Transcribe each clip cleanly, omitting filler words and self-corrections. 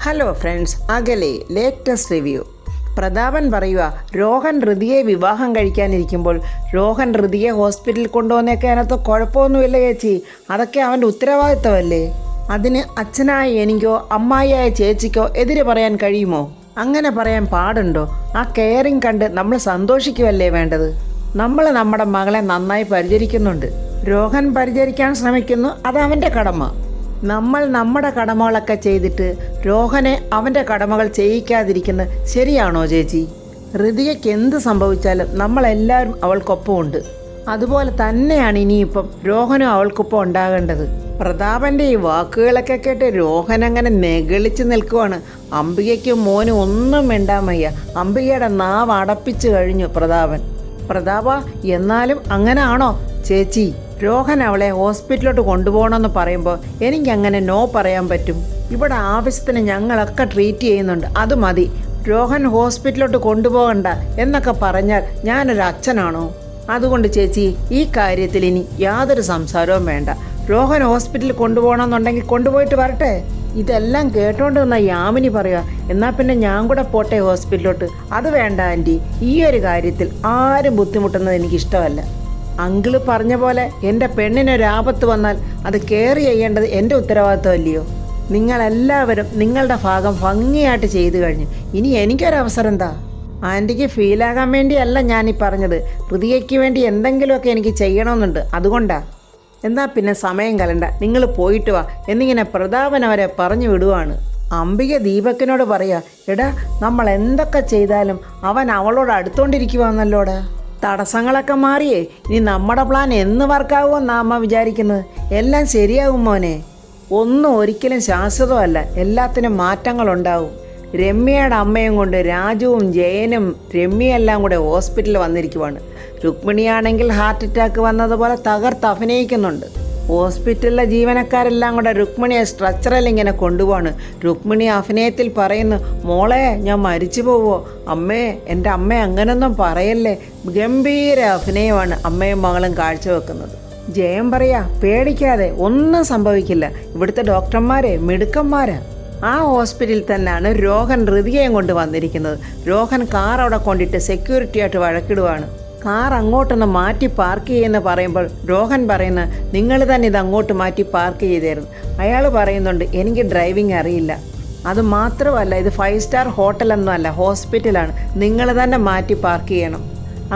Hello friends, അകലെ latest review. Prathapan പറയുക, രോഹൻ ഋതിയെ വിവാഹം കഴിക്കാനിരിക്കുമ്പോൾ രോഹൻ ഋതിയെ ഹോസ്പിറ്റലിൽ കൊണ്ടുവന്നേക്കെ അതിനകത്ത് കുഴപ്പമൊന്നുമില്ല ചേച്ചി, അതൊക്കെ അവൻ്റെ ഉത്തരവാദിത്തമല്ലേ. അതിന് അച്ഛനായ എനിക്കോ അമ്മായിയായ ചേച്ചിക്കോ എതിരെ പറയാൻ കഴിയുമോ? അങ്ങനെ പറയാൻ പാടുണ്ടോ? ആ കെയറിങ് കണ്ട് നമ്മൾ സന്തോഷിക്കുമല്ലേ വേണ്ടത്. നമ്മൾ നമ്മുടെ മകളെ നന്നായി പരിചരിക്കുന്നുണ്ട്, രോഹൻ പരിചരിക്കാൻ ശ്രമിക്കുന്നു, അതവൻ്റെ കടമ. നമ്മൾ നമ്മുടെ കടമകളൊക്കെ ചെയ്തിട്ട് രോഹനെ അവൻ്റെ കടമകൾ ചെയ്യിക്കാതിരിക്കുന്നത് ശരിയാണോ ചേച്ചി? ഋതികയ്ക്ക് എന്ത് സംഭവിച്ചാലും നമ്മളെല്ലാവരും അവൾക്കൊപ്പമുണ്ട്. അതുപോലെ തന്നെയാണ് ഇനിയിപ്പം രോഹനും അവൾക്കൊപ്പം ഉണ്ടാകേണ്ടത്. പ്രതാപൻ്റെ ഈ വാക്കുകളൊക്കെ കേട്ട് രോഹൻ അങ്ങനെ നെഗളിച്ച് നിൽക്കുവാണ്. അംബികയ്ക്കും മോനും ഒന്നും മിണ്ടാമയ്യ. അംബികയുടെ നാവ് അടപ്പിച്ചു കഴിഞ്ഞു പ്രതാപ എന്നാലും അങ്ങനെ ആണോ ചേച്ചി? രോഹൻ അവളെ ഹോസ്പിറ്റലിലോട്ട് കൊണ്ടുപോകണമെന്ന് പറയുമ്പോൾ എനിക്കങ്ങനെ നോ പറയാൻ പറ്റും? ഇവിടെ ആവശ്യത്തിന് ഞങ്ങളൊക്കെ ട്രീറ്റ് ചെയ്യുന്നുണ്ട്, അത് മതി. രോഹൻ ഹോസ്പിറ്റലിലോട്ട് കൊണ്ടുപോകണ്ട എന്നൊക്കെ പറഞ്ഞാൽ ഞാനൊരു അച്ഛനാണോ? അതുകൊണ്ട് ചേച്ചി, ഈ കാര്യത്തിൽ ഇനി യാതൊരു സംസാരവും വേണ്ട. രോഹൻ ഹോസ്പിറ്റലിൽ കൊണ്ടുപോകണമെന്നുണ്ടെങ്കിൽ കൊണ്ടുപോയിട്ട് വരട്ടെ. ഇതെല്ലാം കേട്ടോണ്ട് നിന്ന യാമിനി പറയുക, എന്നാൽ പിന്നെ ഞാൻ കൂടെ പോട്ടെ ഹോസ്പിറ്റലിലോട്ട്. അത് വേണ്ട ആൻറ്റി, ഈ ഒരു കാര്യത്തിൽ ആരും ബുദ്ധിമുട്ടുന്നത് എനിക്കിഷ്ടമല്ല. അങ്കിള് പറഞ്ഞ പോലെ എൻ്റെ പെണ്ണിനൊരാപത്ത് വന്നാൽ അത് കെയർ ചെയ്യേണ്ടത് എൻ്റെ ഉത്തരവാദിത്വമല്ലയോ? നിങ്ങളെല്ലാവരും നിങ്ങളുടെ ഭാഗം ഭംഗിയായിട്ട് ചെയ്തു കഴിഞ്ഞു. ഇനി എനിക്കൊരവസരം എന്താ? ആൻറ്റിക്ക് ഫീലാകാൻ വേണ്ടിയല്ല ഞാനീ പറഞ്ഞത്. ഋതികയ്ക്ക് വേണ്ടി എന്തെങ്കിലുമൊക്കെ എനിക്ക് ചെയ്യണമെന്നുണ്ട്, അതുകൊണ്ടാ. എന്നാൽ പിന്നെ സമയം കലണ്ട, നിങ്ങൾ പോയിട്ട് വാ എന്നിങ്ങനെ പ്രതാപൻ അവരെ പറഞ്ഞു വിടുവാണ്. അംബിക ദീപക്കിനോട് പറയാ, എടാ നമ്മൾ എന്തൊക്കെ ചെയ്താലും അവൻ അവളോട് അടുത്തോണ്ടിരിക്കുവാന്നല്ലോടാ. തടസ്സങ്ങളൊക്കെ മാറിയേ, ഇനി നമ്മുടെ പ്ലാൻ എന്ന് വർക്കാവുമെന്നാ അമ്മ വിചാരിക്കുന്നത്. എല്ലാം ശരിയാകും മോനെ. ഒന്നും ഒരിക്കലും ശാശ്വതമല്ല, എല്ലാത്തിനും മാറ്റങ്ങളുണ്ടാവും. രമ്യയുടെ അമ്മയും കൊണ്ട് രാജുവും ജയനും രമ്യയെല്ലാം കൂടെ ഹോസ്പിറ്റലിൽ വന്നിരിക്കുവാണ്. രുക്മിണിയാണെങ്കിൽ ഹാർട്ട് അറ്റാക്ക് വന്നതുപോലെ തകർത്ത് അഭിനയിക്കുന്നുണ്ട്. ഹോസ്പിറ്റലിലെ ജീവനക്കാരെല്ലാം കൂടെ രുക്മിണിയെ സ്ട്രെച്ചറിൽ ഇങ്ങനെ കൊണ്ടുപോവാണ്. രുക്മിണി അഭിനയത്തിൽ പറയുന്നു, മോളെ ഞാൻ മരിച്ചു പോവോ? അമ്മേ, എൻ്റെ അമ്മ അങ്ങനൊന്നും പറയല്ലേ. ഗംഭീര അഭിനയമാണ് അമ്മയും മകളും കാഴ്ചവെക്കുന്നത്. ജയം പറയാ, പേടിക്കാതെ, ഒന്നും സംഭവിക്കില്ല. ഇവിടുത്തെ ഡോക്ടർമാരെ മിടുക്കന്മാരാ. ആ ഹോസ്പിറ്റലിൽ തന്നെയാണ് രോഹൻ ഋതികയും കൊണ്ട് വന്നിരിക്കുന്നത്. രോഹൻ കാർ അവിടെ കൊണ്ടിട്ട് സെക്യൂരിറ്റി ആയിട്ട് വഴക്കിടുവാണ്. കാർ അങ്ങോട്ടൊന്ന് മാറ്റി പാർക്ക് ചെയ്യുമെന്ന് പറയുമ്പോൾ രോഹൻ പറയുന്ന, നിങ്ങൾ തന്നെ ഇത് അങ്ങോട്ട് മാറ്റി പാർക്ക് ചെയ്തായിരുന്നു. അയാൾ പറയുന്നുണ്ട്, എനിക്ക് ഡ്രൈവിംഗ് അറിയില്ല. അത് മാത്രമല്ല, ഇത് 5 സ്റ്റാർ ഹോട്ടലൊന്നും അല്ല, ഹോസ്പിറ്റലാണ്, നിങ്ങൾ തന്നെ മാറ്റി പാർക്ക് ചെയ്യണം.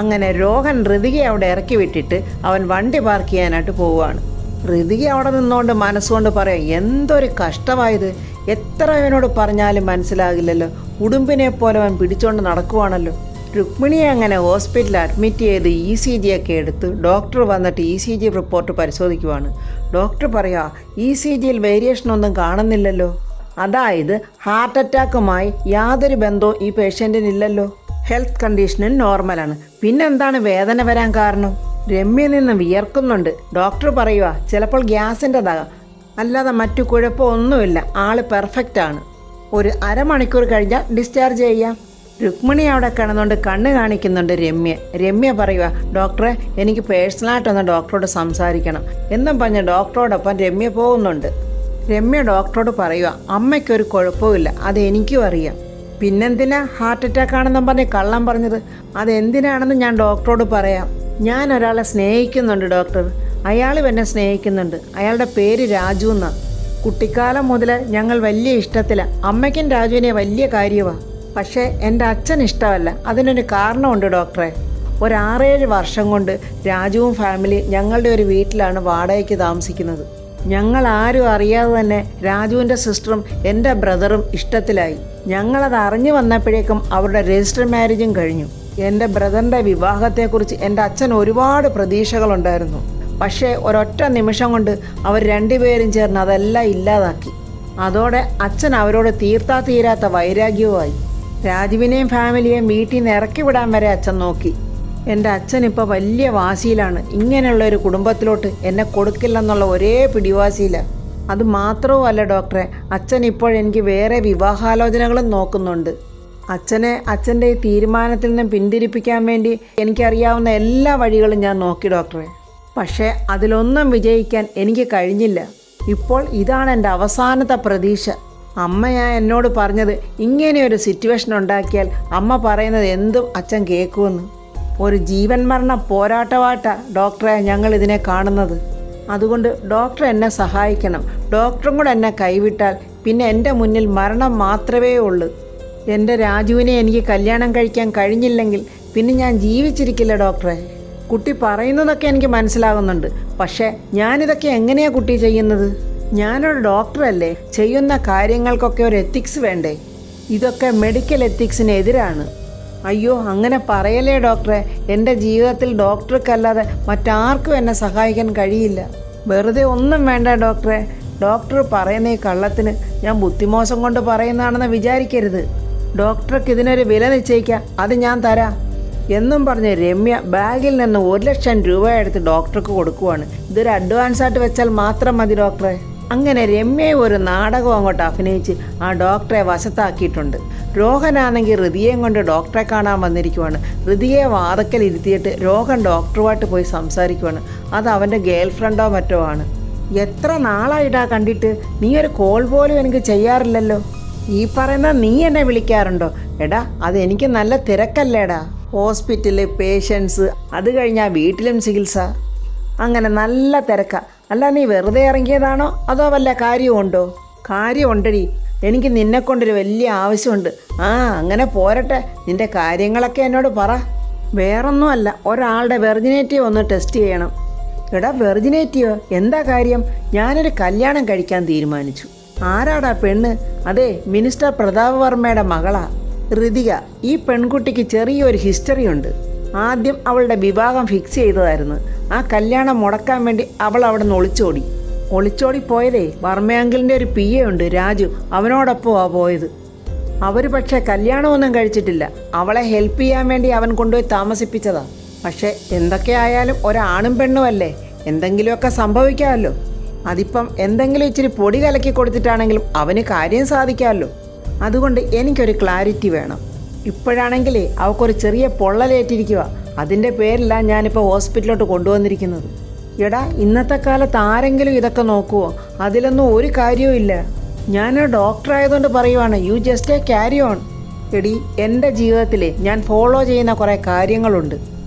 അങ്ങനെ രോഹൻ ഋതികയെ അവിടെ ഇറക്കി വിട്ടിട്ട് അവൻ വണ്ടി പാർക്ക് ചെയ്യാനായിട്ട് പോവുകയാണ്. ഋതിക അവിടെ നിന്നുകൊണ്ട് മനസ്സുകൊണ്ട് പറയാം, എന്തൊരു കഷ്ടമായത്, എത്ര അവനോട് പറഞ്ഞാലും മനസ്സിലാകില്ലല്ലോ. ഉടുമ്പിനെ പോലെ അവൻ പിടിച്ചുകൊണ്ട് നടക്കുവാണല്ലോ. രുക്മിണിയെ അങ്ങനെ ഹോസ്പിറ്റലിൽ അഡ്മിറ്റ് ചെയ്ത് ECG ഒക്കെ എടുത്ത് ഡോക്ടർ വന്നിട്ട് ECG റിപ്പോർട്ട് പരിശോധിക്കുവാണ്. ഡോക്ടർ പറയാ, ECGയിൽ വേരിയേഷനൊന്നും കാണുന്നില്ലല്ലോ. അതായത് ഹാർട്ട് അറ്റാക്കുമായി യാതൊരു ബന്ധവും ഈ പേഷ്യൻറ്റിനില്ലല്ലോ. ഹെൽത്ത് കണ്ടീഷനും നോർമലാണ്. പിന്നെന്താണ് വേദന വരാൻ കാരണം? രമ്യ നിന്ന് വിയർക്കുന്നുണ്ട്. ഡോക്ടർ പറയുക, ചിലപ്പോൾ ഗ്യാസിൻ്റെതാകാം, അല്ലാതെ മറ്റു കുഴപ്പമൊന്നുമില്ല, ആള് പെർഫെക്റ്റ് ആണ്. ഒരു അരമണിക്കൂർ കഴിഞ്ഞാൽ ഡിസ്ചാർജ് ചെയ്യാം. രുക്മിണി അവിടെ കിടന്നുകൊണ്ട് കണ്ണ് കാണിക്കുന്നുണ്ട് രമ്യ പറയുക, ഡോക്ടറെ, എനിക്ക് പേഴ്സണലായിട്ടൊന്ന് ഡോക്ടറോട് സംസാരിക്കണം എന്നും പറഞ്ഞ് ഡോക്ടറോടൊപ്പം രമ്യ പോകുന്നുണ്ട്. രമ്യ ഡോക്ടറോട് പറയുക, അമ്മയ്ക്കൊരു കുഴപ്പമില്ല, അത് എനിക്കും അറിയാം. പിന്നെന്തിനാ ഹാർട്ട് അറ്റാക്ക് ആണെന്നും പറഞ്ഞ് കള്ളം പറഞ്ഞത്? അതെന്തിനാണെന്ന് ഞാൻ ഡോക്ടറോട് പറയാം. ഞാൻ ഒരാളെ സ്നേഹിക്കുന്നുണ്ട് ഡോക്ടർ, അയാളും എന്നെ സ്നേഹിക്കുന്നുണ്ട്. അയാളുടെ പേര് രാജു എന്നാണ്. കുട്ടിക്കാലം മുതൽ ഞങ്ങൾ വലിയ ഇഷ്ടത്തിലാണ്. അമ്മയ്ക്കും രാജുവിനെ വലിയ കാര്യമാണ്. പക്ഷേ എൻ്റെ അച്ഛൻ ഇഷ്ടമല്ല. അതിനൊരു കാരണമുണ്ട് ഡോക്ടറെ. ഒരു 6-7 വർഷം കൊണ്ട് രാജുവും ഫാമിലി ഞങ്ങളുടെ ഒരു വീട്ടിലാണ് വാടകയ്ക്ക് താമസിക്കുന്നത്. ഞങ്ങൾ ആരും അറിയാതെ തന്നെ രാജുവിൻ്റെ സിസ്റ്ററും എൻ്റെ ബ്രദറും ഇഷ്ടത്തിലായി. ഞങ്ങളത് അറിഞ്ഞു വന്നപ്പോഴേക്കും അവരുടെ രജിസ്റ്റർ മാരേജും കഴിഞ്ഞു. എൻ്റെ ബ്രദറിൻ്റെ വിവാഹത്തെക്കുറിച്ച് എൻ്റെ അച്ഛൻ ഒരുപാട് പ്രതീക്ഷകളുണ്ടായിരുന്നു. പക്ഷേ ഒരൊറ്റ നിമിഷം കൊണ്ട് അവർ രണ്ടുപേരും ചേർന്ന് അതെല്ലാം ഇല്ലാതാക്കി. അതോടെ അച്ഛൻ അവരോട് തീരാത്ത വൈരാഗ്യവുമായി. രാജുവിനെയും ഫാമിലിയെയും വീട്ടിൽ നിന്ന് ഇറക്കി വിടാൻ വരെ അച്ഛൻ നോക്കി. എൻ്റെ അച്ഛൻ ഇപ്പോൾ വലിയ വാശിയിലാണ്. ഇങ്ങനെയുള്ളൊരു കുടുംബത്തിലോട്ട് എന്നെ കൊടുക്കില്ലെന്നുള്ള ഒരേ പിടിവാശിയിലാണ്. അത് മാത്രവുമല്ല ഡോക്ടറെ, അച്ഛൻ ഇപ്പോഴെനിക്ക് വേറെ വിവാഹാലോചനകളും നോക്കുന്നുണ്ട്. അച്ഛൻ്റെ ഈ തീരുമാനത്തിൽ നിന്നും പിന്തിരിപ്പിക്കാൻ വേണ്ടി എനിക്കറിയാവുന്ന എല്ലാ വഴികളും ഞാൻ നോക്കി ഡോക്ടറെ. പക്ഷേ അതിലൊന്നും വിജയിക്കാൻ എനിക്ക് കഴിഞ്ഞില്ല. ഇപ്പോൾ ഇതാണ് എൻ്റെ അവസാനത്തെ പ്രതീക്ഷ. അമ്മയാ എന്നോട് പറഞ്ഞത് ഇങ്ങനെ ഒരു സിറ്റുവേഷൻ ഉണ്ടാക്കിയാൽ അമ്മ പറയുന്നത് എന്തും അച്ഛൻ കേൾക്കുമെന്ന്. ഒരു ജീവൻ മരണ പോരാട്ടമായിട്ട ഡോക്ടറെ ഞങ്ങൾ ഇതിനെ കാണുന്നത്. അതുകൊണ്ട് ഡോക്ടർ എന്നെ സഹായിക്കണം. ഡോക്ടറും കൂടെ എന്നെ കൈവിട്ടാൽ പിന്നെ എൻ്റെ മുന്നിൽ മരണം മാത്രമേ ഉള്ളൂ. എൻ്റെ രാജുവിനെ എനിക്ക് കല്യാണം കഴിക്കാൻ കഴിഞ്ഞില്ലെങ്കിൽ പിന്നെ ഞാൻ ജീവിച്ചിരിക്കില്ല ഡോക്ടറെ. കുട്ടി പറയുന്നതൊക്കെ എനിക്ക് മനസ്സിലാകുന്നുണ്ട്. പക്ഷേ ഞാനിതൊക്കെ എങ്ങനെയാണ് കുട്ടി ചെയ്യുന്നത്? ഞാനൊരു ഡോക്ടറല്ലേ. ചെയ്യുന്ന കാര്യങ്ങൾക്കൊക്കെ ഒരു എത്തിക്സ് വേണ്ടേ? ഇതൊക്കെ മെഡിക്കൽ എത്തിക്സിന് എതിരാണ്. അയ്യോ അങ്ങനെ പറയലേ ഡോക്ടറെ. എൻ്റെ ജീവിതത്തിൽ ഡോക്ടർക്കല്ലാതെ മറ്റാർക്കും എന്നെ സഹായിക്കാൻ കഴിയില്ല. വെറുതെ ഒന്നും വേണ്ട ഡോക്ടറെ. ഡോക്ടർ പറയുന്ന ഈ കള്ളത്തിന് ഞാൻ ബുദ്ധിമോശം കൊണ്ട് പറയുന്നതാണെന്ന് വിചാരിക്കരുത്. ഡോക്ടർക്ക് ഇതിനൊരു വില നിശ്ചയിക്കാം, അത് ഞാൻ തരാം എന്നും പറഞ്ഞ് രമ്യ ബാഗിൽ നിന്ന് 1,00,000 രൂപ എടുത്ത് ഡോക്ടർക്ക് കൊടുക്കുവാണ്. ഇതൊരു അഡ്വാൻസായിട്ട് വെച്ചാൽ മാത്രം മതി ഡോക്ടറെ. അങ്ങനെ രമ്യ ഒരു നാടകം അങ്ങോട്ട് അഭിനയിച്ച് ആ ഡോക്ടറെ വശത്താക്കിയിട്ടുണ്ട്. രോഹനാണെങ്കിൽ ഹൃതിയെയും കൊണ്ട് ഡോക്ടറെ കാണാൻ വന്നിരിക്കുവാണ്. ഹൃതിയെ വാതക്കൽ ഇരുത്തിയിട്ട് രോഹൻ ഡോക്ടറുമായിട്ട് പോയി സംസാരിക്കുവാണ്. അത് അവൻ്റെ ഗേൾ ഫ്രണ്ടോ മറ്റോ ആണ്. എത്ര നാളായിട്ടാ കണ്ടിട്ട്? നീ ഒരു കോൾ പോലും എനിക്ക് ചെയ്യാറില്ലല്ലോ. ഈ പറയുന്ന നീ എന്നെ വിളിക്കാറുണ്ടോ? എടാ അതെനിക്ക് നല്ല തിരക്കല്ലേടാ. ഹോസ്പിറ്റല്, പേഷ്യൻസ്, അത് കഴിഞ്ഞാൽ വീട്ടിലും ചികിത്സ, അങ്ങനെ നല്ല തിരക്കാ. അല്ല നീ വെറുതെ ഇറങ്ങിയതാണോ അതോ വല്ല കാര്യമുണ്ടോ? കാര്യമുണ്ടടി. എനിക്ക് നിന്നെക്കൊണ്ടൊരു വലിയ ആവശ്യമുണ്ട്. അങ്ങനെ പോരട്ടെ. നിൻ്റെ കാര്യങ്ങളൊക്കെ എന്നോട് പറ. വേറൊന്നുമല്ല, ഒരാളുടെ വെർജിനേറ്റീവ് ഒന്ന് ടെസ്റ്റ് ചെയ്യണം. എടാ വെർജിനേറ്റീവ്? എന്താ കാര്യം? ഞാനൊരു കല്യാണം കഴിക്കാൻ തീരുമാനിച്ചു. ആരാടാ പെണ്ണ്? അതെ, മിനിസ്റ്റർ പ്രതാപ് വർമ്മയുടെ മകളാ, ഋതിക. ഈ പെൺകുട്ടിക്ക് ചെറിയൊരു ഹിസ്റ്ററി ഉണ്ട്. ആദ്യം അവളുടെ വിവാഹം ഫിക്സ് ചെയ്തതായിരുന്നു. ആ കല്യാണം മുടക്കാൻ വേണ്ടി അവൾ അവിടെ നിന്ന് ഒളിച്ചോടി പോയതേ വർമ്മയങ്കിളിൻ്റെ ഒരു PA ഉണ്ട്, രാജു. അവനോടൊപ്പമാണ് പോയത്. അവർ പക്ഷേ കല്യാണമൊന്നും കഴിച്ചിട്ടില്ല. അവളെ ഹെൽപ്പ് ചെയ്യാൻ വേണ്ടി അവൻ കൊണ്ടുപോയി താമസിപ്പിച്ചതാ. പക്ഷേ എന്തൊക്കെയായാലും ഒരാണും പെണ്ണുമല്ലേ, എന്തെങ്കിലുമൊക്കെ സംഭവിക്കാമല്ലോ. അതിപ്പം എന്തെങ്കിലും ഇച്ചിരി പൊടി കലക്കി കൊടുത്തിട്ടാണെങ്കിലും അവന് കാര്യം സാധിക്കാമല്ലോ. അതുകൊണ്ട് എനിക്കൊരു ക്ലാരിറ്റി വേണം. ഇപ്പോഴാണെങ്കിലേ അവൾക്കൊരു ചെറിയ പൊള്ളലേറ്റിരിക്കുക. അതിൻ്റെ പേരിലാണ് ഞാനിപ്പോൾ ഹോസ്പിറ്റലിലോട്ട് കൊണ്ടുവന്നിരിക്കുന്നത്. എടാ ഇന്നത്തെ കാലത്ത് ആരെങ്കിലും ഇതൊക്കെ നോക്കുമോ? അതിലൊന്നും ഒരു കാര്യവും ഇല്ല. ഞാനൊരു ഡോക്ടറായതുകൊണ്ട് പറയുവാണ്, യു ജസ്റ്റ് ക്യാരി ഓൺ. എടി എൻ്റെ ജീവിതത്തിൽ ഞാൻ ഫോളോ ചെയ്യുന്ന കുറേ കാര്യങ്ങളുണ്ട്.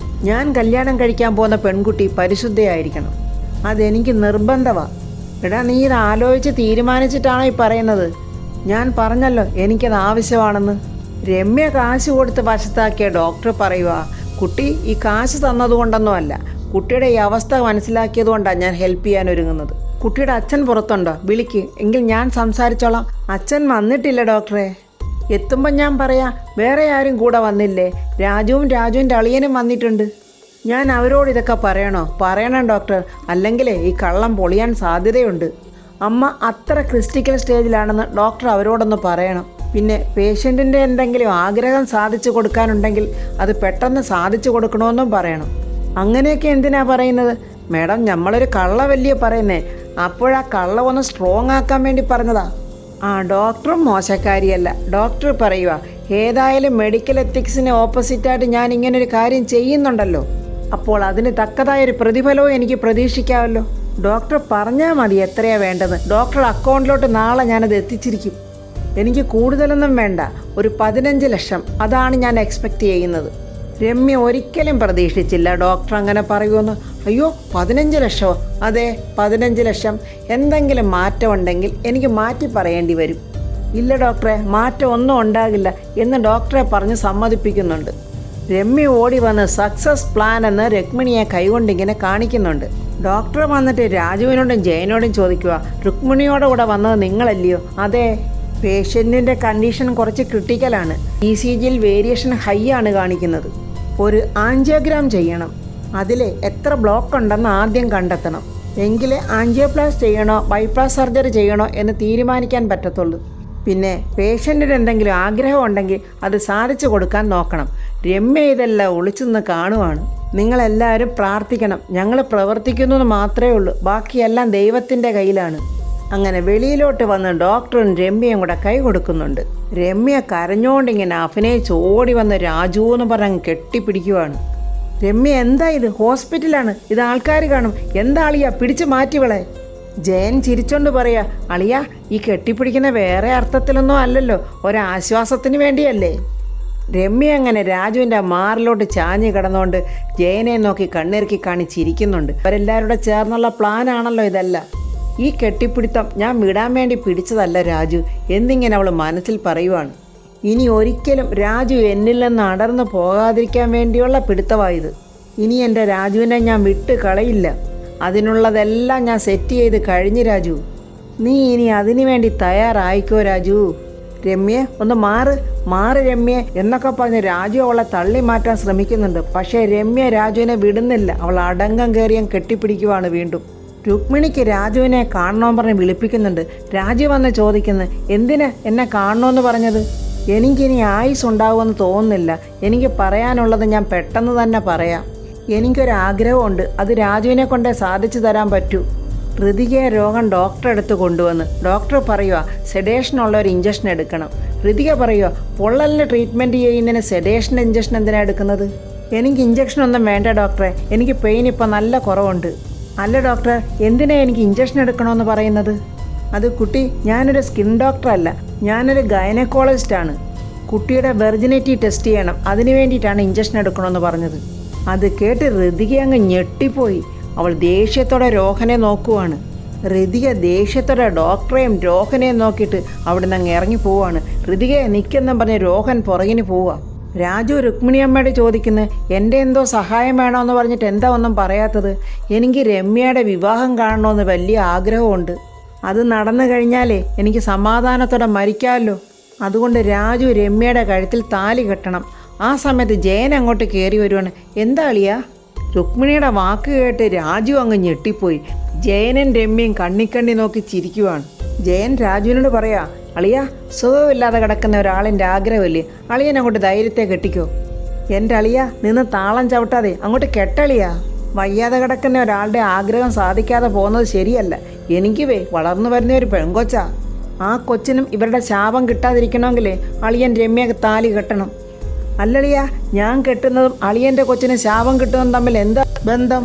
ഞാൻ കല്യാണം കഴിക്കാൻ പോകുന്ന പെൺകുട്ടി പരിശുദ്ധയായിരിക്കണം. അതെനിക്ക് നിർബന്ധമാണ്. എടാ നീ ഇത് ആലോചിച്ച് തീരുമാനിച്ചിട്ടാണോ ഈ പറയുന്നത്? ഞാൻ പറഞ്ഞല്ലോ എനിക്കത് ആവശ്യമാണെന്ന്. രമ്യ കാശ് കൊടുത്ത് വശത്താക്കിയ ഡോക്ടർ പറയുക, കുട്ടി ഈ കാശ് തന്നതുകൊണ്ടൊന്നും അല്ല, കുട്ടിയുടെ ഈ അവസ്ഥ മനസ്സിലാക്കിയത് കൊണ്ടാണ് ഞാൻ ഹെൽപ്പ് ചെയ്യാൻ ഒരുങ്ങുന്നത്. കുട്ടിയുടെ അച്ഛൻ പുറത്തുണ്ടോ? വിളിക്ക്, എങ്കിൽ ഞാൻ സംസാരിച്ചോളാം. അച്ഛൻ വന്നിട്ടില്ല ഡോക്ടറെ. എത്തുമ്പം ഞാൻ പറയാം. വേറെ ആരും കൂടെ വന്നില്ലേ? രാജുവിൻ്റെ അളിയനും വന്നിട്ടുണ്ട്. ഞാൻ അവരോട് ഇതൊക്കെ പറയണോ? പറയണം ഡോക്ടർ, അല്ലെങ്കിൽ ഈ കള്ളം പൊളിയാൻ സാധ്യതയുണ്ട്. അമ്മ അത്ര ക്രിറ്റിക്കൽ സ്റ്റേജിലാണെന്ന് ഡോക്ടർ അവരോടൊന്ന് പറയണം. പിന്നെ പേഷ്യൻറ്റിൻ്റെ എന്തെങ്കിലും ആഗ്രഹം സാധിച്ചു കൊടുക്കാനുണ്ടെങ്കിൽ അത് പെട്ടെന്ന് സാധിച്ചു കൊടുക്കണമെന്നും പറയണം. അങ്ങനെയൊക്കെ എന്തിനാ പറയുന്നത്? മാഡം നമ്മളൊരു കള്ള വലിയ പറയുന്നേ. അപ്പോഴാ കള്ള ഒന്ന് സ്ട്രോങ് ആക്കാൻ വേണ്ടി പറഞ്ഞതാ. ഡോക്ടറും മോശക്കാരിയല്ല. ഡോക്ടർ പറയുക, ഏതായാലും മെഡിക്കൽ എത്തിക്സിന് ഓപ്പോസിറ്റായിട്ട് ഞാൻ ഇങ്ങനൊരു കാര്യം ചെയ്യുന്നുണ്ടല്ലോ, അപ്പോൾ അതിന് തക്കതായൊരു പ്രതിഫലവും എനിക്ക് പ്രതീക്ഷിക്കാമല്ലോ. ഡോക്ടർ പറഞ്ഞാൽ മതി എത്രയാണ് വേണ്ടത്. ഡോക്ടർ അക്കൗണ്ടിലോട്ട് നാളെ ഞാനത് എത്തിച്ചിരിക്കും. എനിക്ക് കൂടുതലൊന്നും വേണ്ട, ഒരു 15 ലക്ഷം. അതാണ് ഞാൻ എക്സ്പെക്റ്റ് ചെയ്യുന്നത്. രമ്യ ഒരിക്കലും പ്രതീക്ഷിച്ചില്ല ഡോക്ടർ അങ്ങനെ പറയുമെന്ന്. അയ്യോ 15 ലക്ഷമോ? അതെ 15 ലക്ഷം. എന്തെങ്കിലും മാറ്റം ഉണ്ടെങ്കിൽ എനിക്ക് മാറ്റി പറയേണ്ടി വരും. ഇല്ല ഡോക്ടറെ, മാറ്റം ഒന്നും ഉണ്ടാകില്ല എന്ന് ഡോക്ടറെ പറഞ്ഞ് സമ്മതിപ്പിക്കുന്നുണ്ട്. രമ്യ ഓടി വന്ന് സക്സസ് പ്ലാൻ എന്ന് രുക്മിണിയെ കൈകൊണ്ടിങ്ങനെ കാണിക്കുന്നുണ്ട്. ഡോക്ടർ വന്നിട്ട് രാജുവിനോടും ജയനോടും ചോദിക്കുക, രുക്മിണിയോടെ കൂടെ വന്നത് നിങ്ങളല്ലയോ? അതെ. പേഷ്യൻറ്റിൻ്റെ കണ്ടീഷൻ കുറച്ച് ക്രിട്ടിക്കലാണ്. ECGയിൽ വേരിയേഷൻ ഹൈ ആണ് കാണിക്കുന്നത്. ഒരു ആൻജിയോഗ്രാം ചെയ്യണം. അതിൽ എത്ര ബ്ലോക്ക് ഉണ്ടെന്ന് ആദ്യം കണ്ടെത്തണം. എങ്കിലേ ആൻജിയോപ്ലാസ്റ്റ് ചെയ്യണോ ബൈപ്പാസ് സർജറി ചെയ്യണോ എന്ന് തീരുമാനിക്കാൻ പറ്റത്തുള്ളൂ. പിന്നെ പേഷ്യൻറ്റിന് എന്തെങ്കിലും ആഗ്രഹം ഉണ്ടെങ്കിൽ അത് സാധിച്ചു കൊടുക്കാൻ നോക്കണം. രമ്യ ഇതെല്ലാം ഒളിച്ചെന്ന് കാണുവാണ്. നിങ്ങളെല്ലാവരും പ്രാർത്ഥിക്കണം. ഞങ്ങൾ പ്രവർത്തിക്കുന്നത് മാത്രമേ ഉള്ളൂ, ബാക്കിയെല്ലാം ദൈവത്തിൻ്റെ കയ്യിലാണ്. അങ്ങനെ വെളിയിലോട്ട് വന്ന് ഡോക്ടറും രമ്യയും കൂടെ കൈ കൊടുക്കുന്നുണ്ട്. രമ്യ കരഞ്ഞോണ്ടിങ്ങനെ അഭിനയിച്ച് ഓടി വന്ന് രാജു എന്ന് പറഞ്ഞ് കെട്ടിപ്പിടിക്കുവാണ്. രമ്യ എന്താ ഇത്? ഹോസ്പിറ്റലാണ്, ഇത് ആൾക്കാർ കാണും. എന്താളിയാ, പിടിച്ച് മാറ്റിവളെ. ജയൻ ചിരിച്ചോണ്ട് പറയാ, അളിയ ഈ കെട്ടിപ്പിടിക്കുന്ന വേറെ അർത്ഥത്തിലൊന്നും അല്ലല്ലോ, ഒരാശ്വാസത്തിന് വേണ്ടിയല്ലേ. രമ്യ അങ്ങനെ രാജുവിൻ്റെ മാറിലോട്ട് ചാഞ്ഞു കിടന്നുകൊണ്ട് ജയനെ നോക്കി കണ്ണിറുക്കി കാണിച്ചിരിക്കുന്നുണ്ട്. അവരെല്ലാവരുടെ ചേർന്നുള്ള പ്ലാനാണല്ലോ ഇതെല്ലാം. ഈ കെട്ടിപ്പിടുത്തം ഞാൻ വിടാൻ വേണ്ടി പിടിച്ചതല്ല രാജു എന്നിങ്ങനെ അവൾ മനസ്സിൽ പറയുവാണ്. ഇനി ഒരിക്കലും രാജു എന്നിൽ നിന്ന് അടർന്നു പോകാതിരിക്കാൻ വേണ്ടിയുള്ള പിടുത്തമായത്. ഇനി എൻ്റെ രാജുവിനെ ഞാൻ വിട്ട് കളയില്ല. അതിനുള്ളതെല്ലാം ഞാൻ സെറ്റ് ചെയ്ത് കഴിഞ്ഞു രാജു. നീ ഇനി അതിനു വേണ്ടി തയ്യാറായിക്കോ രാജു. രമ്യെ ഒന്ന് മാറ് രമ്യെ എന്നൊക്കെ പറഞ്ഞ് രാജു അവളെ തള്ളി മാറ്റാൻ ശ്രമിക്കുന്നുണ്ട്. പക്ഷേ രമ്യ രാജുവിനെ വിടുന്നില്ല. അവൾ അടങ്കം കയറിയാൻ കെട്ടിപ്പിടിക്കുവാണ് വീണ്ടും. രുക്മിണിക്ക് രാജുവിനെ കാണണമെന്ന് പറഞ്ഞ് വിളിപ്പിക്കുന്നുണ്ട്. രാജു വന്ന് ചോദിക്കുന്നു, എന്തിന് എന്നെ കാണണമെന്ന് പറഞ്ഞത്? എനിക്കിനി ആയുസ് ഉണ്ടാവുമെന്ന് തോന്നുന്നില്ല. എനിക്ക് പറയാനുള്ളത് ഞാൻ പെട്ടെന്ന് തന്നെ പറയാം. എനിക്കൊരാഗ്രഹമുണ്ട്, അത് രാജുവിനെ കൊണ്ടേ സാധിച്ചു തരാൻ പറ്റൂ. ഋതികയെ രോഗം ഡോക്ടറെ അടുത്ത് കൊണ്ടുവന്ന് ഡോക്ടർ പറയുക സെഡേഷനുള്ള ഒരു ഇഞ്ചക്ഷൻ എടുക്കണം. ഋതിക പറയുക പൊള്ളലിന് ട്രീറ്റ്മെൻറ്റ് ചെയ്യുന്നതിന് സെഡേഷൻ്റെ ഇഞ്ചക്ഷൻ എന്തിനാണ് എടുക്കുന്നത്? എനിക്ക് ഇഞ്ചക്ഷൻ ഒന്നും വേണ്ട ഡോക്ടറെ, എനിക്ക് പെയിൻ ഇപ്പോൾ നല്ല കുറവുണ്ട്. അല്ല ഡോക്ടർ, എന്തിനാണ് എനിക്ക് ഇഞ്ചക്ഷൻ എടുക്കണമെന്ന് പറയുന്നത്? അത് കുട്ടി, ഞാനൊരു സ്കിൻ ഡോക്ടറല്ല, ഞാനൊരു ഗൈനക്കോളജിസ്റ്റാണ്. കുട്ടിയുടെ വെർജിനിറ്റി ടെസ്റ്റ് ചെയ്യണം, അതിനു വേണ്ടിയിട്ടാണ് ഇഞ്ചക്ഷൻ എടുക്കണമെന്ന് പറഞ്ഞത്. അത് കേട്ട് ഋതിക അങ്ങ് ഞെട്ടിപ്പോയി. അവൾ ദേഷ്യത്തോടെ രോഹനെ നോക്കുവാണ്. ഋതിക ദേഷ്യത്തോടെ ഡോക്ടറെയും രോഹനെയും നോക്കിയിട്ട് അവിടെ നിന്ന് അങ്ങ് ഇറങ്ങി പോവാണ്. ഋതികയെ നിൽക്കെന്നും പറഞ്ഞ് രോഹൻ പുറകിന് പോവുക. രാജു രുക്മിണിയമ്മയോട് ചോദിക്കുന്നു, എൻ്റെ എന്തോ സഹായം വേണമെന്ന് പറഞ്ഞിട്ട് എന്താ ഒന്നും പറയാത്തത്? എനിക്ക് രമ്യയുടെ വിവാഹം കാണണമെന്ന് വലിയ ആഗ്രഹമുണ്ട്. അത് നടന്നു കഴിഞ്ഞാലേ എനിക്ക് സമാധാനത്തോടെ മരിക്കാമല്ലോ. അതുകൊണ്ട് രാജു രമ്യയുടെ കഴുത്തിൽ താലി കെട്ടണം. ആ സമയത്ത് ജയൻ അങ്ങോട്ട് കയറി വരുവാണ്. എന്താ അളിയാ? രുക്മിണിയുടെ വാക്ക് കേട്ട് രാജു അങ്ങ് ഞെട്ടിപ്പോയി. ജയനും രമ്യയും കണ്ണിക്കണ്ണി നോക്കി ചിരിക്കുവാണ്. ജയൻ രാജുവിനോട് പറയാ, അളിയ സുഖമില്ലാതെ കിടക്കുന്ന ഒരാളിൻ്റെ ആഗ്രഹമല്ലേ, അളിയൻ അങ്ങോട്ട് ധൈര്യത്തെ കെട്ടിക്കോ. എൻ്റെ അളിയ നിന്ന് താളം ചവിട്ടാതെ അങ്ങോട്ട് കെട്ടളിയാ. വയ്യാതെ കിടക്കുന്ന ഒരാളുടെ ആഗ്രഹം സാധിക്കാതെ പോകുന്നത് ശരിയല്ല. എനിക്ക് വളർന്നു വരുന്ന ഒരു പെൺകൊച്ചാ. ആ കൊച്ചിനും ഇവരുടെ ശാപം കിട്ടാതിരിക്കണമെങ്കിലേ അളിയൻ രമ്യക്ക് താലി കെട്ടണം. അല്ലളിയ, ഞാൻ കെട്ടുന്നതും അളിയൻ്റെ കൊച്ചിന് ശാപം കിട്ടുന്നതും തമ്മിൽ എന്താ ബന്ധം?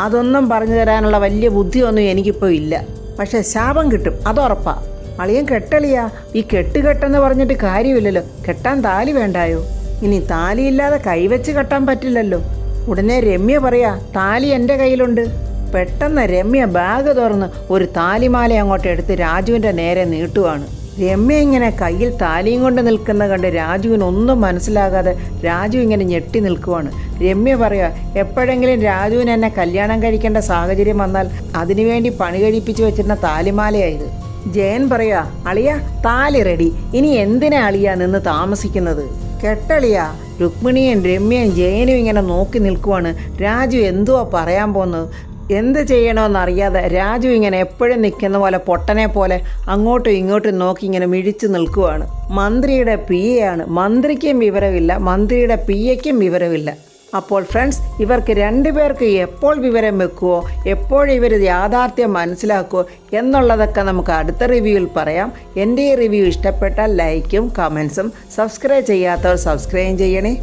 അതൊന്നും പറഞ്ഞു തരാനുള്ള വലിയ ബുദ്ധിയൊന്നും എനിക്കിപ്പോൾ ഇല്ല. പക്ഷെ ശാപം കിട്ടും, അതുറപ്പാ. അളിയൻ കെട്ടളിയാ. ഈ കെട്ടുകെട്ടെന്ന് പറഞ്ഞിട്ട് കാര്യമില്ലല്ലോ. കെട്ടാൻ താലി വേണ്ടായോ? ഇനി താലിയില്ലാതെ കൈവച്ച് കെട്ടാൻ പറ്റില്ലല്ലോ. ഉടനെ രമ്യ പറയാ, താലി എൻ്റെ കയ്യിലുണ്ട്. പെട്ടെന്ന് രമ്യ ബാഗ് തുറന്ന് ഒരു താലിമാല അങ്ങോട്ട് എടുത്ത് രാജുവിൻ്റെ നേരെ നീട്ടുവാണ്. രമ്യ ഇങ്ങനെ കയ്യിൽ താലിയും കൊണ്ട് നിൽക്കുന്ന കണ്ട് രാജുവിനൊന്നും മനസ്സിലാകാതെ രാജു ഇങ്ങനെ ഞെട്ടി നിൽക്കുവാണ്. രമ്യ പറയാ, എപ്പോഴെങ്കിലും രാജുവിന് എന്നെ കല്യാണം കഴിക്കേണ്ട സാഹചര്യം വന്നാൽ അതിനുവേണ്ടി പണി കഴിപ്പിച്ച് വെച്ചിരുന്ന താലിമാലയായത്. ജയൻ പറയാ, അളിയ താലി റെഡി, ഇനി എന്തിനാ അളിയ നിന്ന് താമസിക്കുന്നത്? കെട്ടളിയ. രുക്മിണിയും രമ്യയും ജയനും ഇങ്ങനെ നോക്കി നിൽക്കുവാണ്. രാജു എന്തുവാ പറയാൻ പോകുന്നത്? എന്ത് ചെയ്യണമെന്നറിയാതെ രാജു ഇങ്ങനെ എപ്പോഴും നിൽക്കുന്ന പോലെ പൊട്ടനെ പോലെ അങ്ങോട്ടും ഇങ്ങോട്ടും നോക്കി ഇങ്ങനെ മിഴിച്ചു നിൽക്കുവാണ്. മന്ത്രിയുടെ പി എ ആണ്. മന്ത്രിക്കും വിവരമില്ല, മന്ത്രിയുടെ പി എക്കും വിവരമില്ല. അപ്പോൾ ഫ്രണ്ട്സ്, ഇവർക്ക് രണ്ടുപേർക്ക് എപ്പോൾ വിവരം വെക്കുമോ, എപ്പോഴിവർ യാഥാർത്ഥ്യം മനസ്സിലാക്കുമോ എന്നുള്ളതൊക്കെ നമുക്ക് അടുത്ത റിവ്യൂവിൽ പറയാം. എൻ്റെ ഈ റിവ്യൂ ഇഷ്ടപ്പെട്ടാൽ ലൈക്കും കമൻസും, സബ്സ്ക്രൈബ് ചെയ്യാത്തവർ സബ്സ്ക്രൈബ് ചെയ്യണേ.